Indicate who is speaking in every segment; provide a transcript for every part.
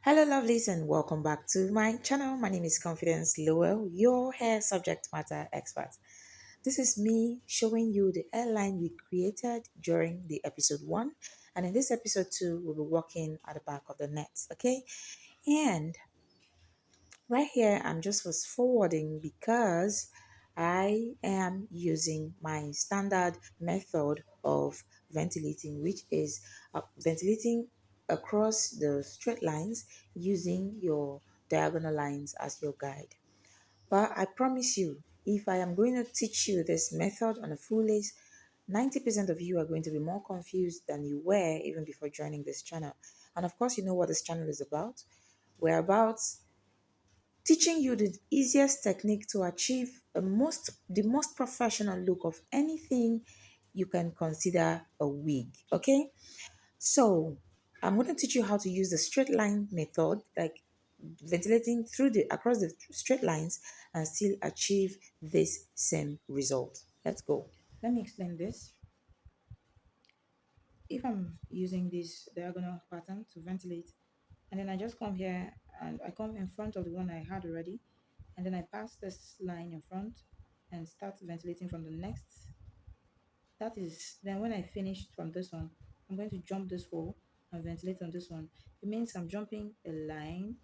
Speaker 1: Hello, lovelies, and welcome back to my channel. My name is Confidence Lowell, your hair subject matter expert. This is me showing you the hairline we created during the episode 1, and in this episode 2, we'll be working at the back of the net. Okay, and right here, I'm just fast forwarding because I am using my standard method of ventilating, which is ventilating across the straight lines using your diagonal lines as your guide. But I promise you, if I am going to teach you this method on a full lace, 90% of you are going to be more confused than you were even before joining this channel. And of course, you know what this channel is about. We're about teaching you the easiest technique to achieve the most professional look of anything you can consider a wig. Okay, so I'm going to teach you how to use the straight line method, like ventilating through the across the straight lines and still achieve this same result. Let's go. Let me explain this. If I'm using this diagonal pattern to ventilate, and then I just come here and I come in front of the one I had already, and then I pass this line in front and start ventilating from the next. That is, then when I finish from this one, I'm going to jump this hole and ventilate on this one. It means I'm jumping a line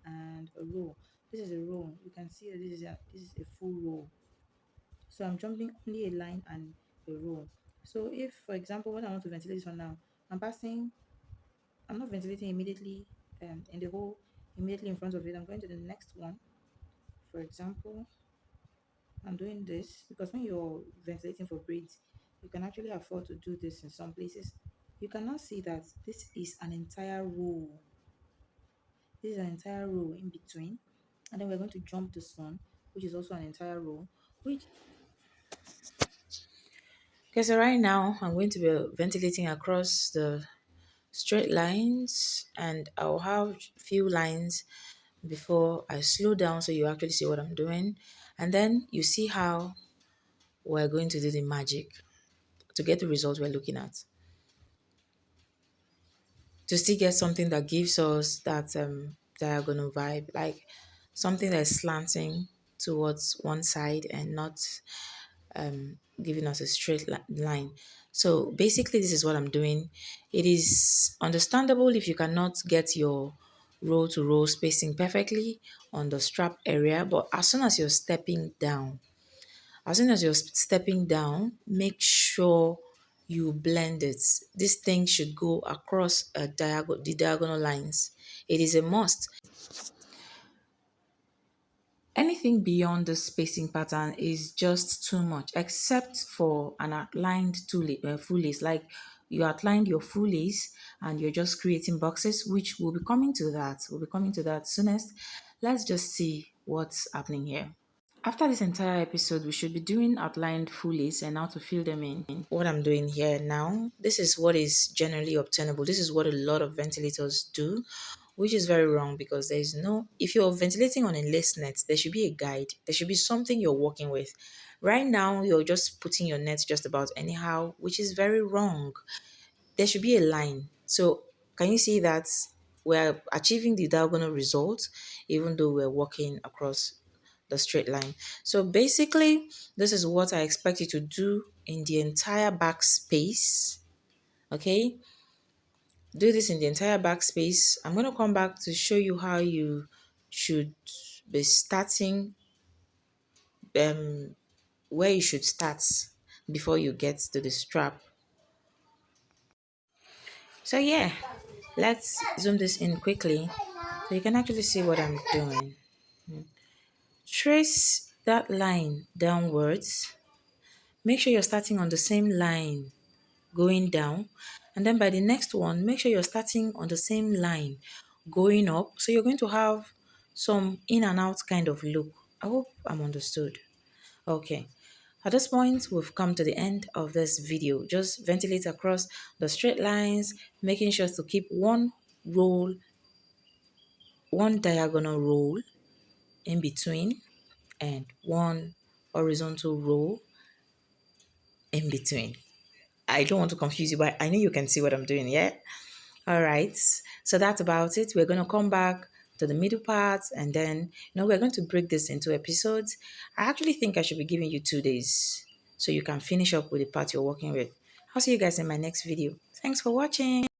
Speaker 1: and a row. This is a row. You can see that this is a full row. So I'm jumping only a line and a row. So if, for example, when I want to ventilate this one now, I'm not ventilating immediately in the hole immediately in front of it. I'm going to the next one. For example, I'm doing this because when you're ventilating for braids, you can actually afford to do this in some places. You cannot see that this is an entire row. This is an entire row in between. And then we're going to jump this one, which is also an entire row, which okay, so right now I'm going to be ventilating across the straight lines, and I'll have few lines before I slow down so you actually see what I'm doing. And then you see how we're going to do the magic to get the result we're looking at. To still get something that gives us that diagonal vibe, like something that's slanting towards one side and not giving us a straight line. So basically, this is what I'm doing. It is understandable if you cannot get your row to row spacing perfectly on the strap area, but as soon as you're stepping down, make sure you blend it. This thing should go across the diagonal lines. It is a must. Anything beyond the spacing pattern is just too much, except for an outlined full lace. Like you outlined your full lace and you're just creating boxes, which we'll be coming to that. We'll be coming to that soonest. Let's just see what's happening here. After this entire episode, we should be doing outlined full lace and how to fill them in. What I'm doing here now, this is what is generally obtainable. This is what a lot of ventilators do, which is very wrong because there is no, if you're ventilating on a lace net, there should be a guide. There should be something you're working with. Right now, you're just putting your net just about anyhow, which is very wrong. There should be a line. So can you see that we're achieving the diagonal result even though we're walking across the straight line? So basically, this is what I expect you to do in the entire backspace. Okay, do this in the entire backspace. I'm going to come back to show you how you should be starting, um where you should start before you get to the strap. So yeah, let's zoom this in quickly so you can actually see what I'm doing. Trace that line downwards. Make sure you're starting on the same line going down. And then by the next one, make sure you're starting on the same line going up. So you're going to have some in and out kind of look. I hope I'm understood. Okay. At this point, we've come to the end of this video. Just ventilate across the straight lines, making sure to keep one diagonal roll in between and one horizontal row in between. I don't want to confuse you, but I know you can see what I'm doing, yeah? All right. So that's about it. We're going to come back to the middle part and then, we're going to break this into episodes. I actually think I should be giving you 2 days so you can finish up with the part you're working with. I'll see you guys in my next video. Thanks for watching.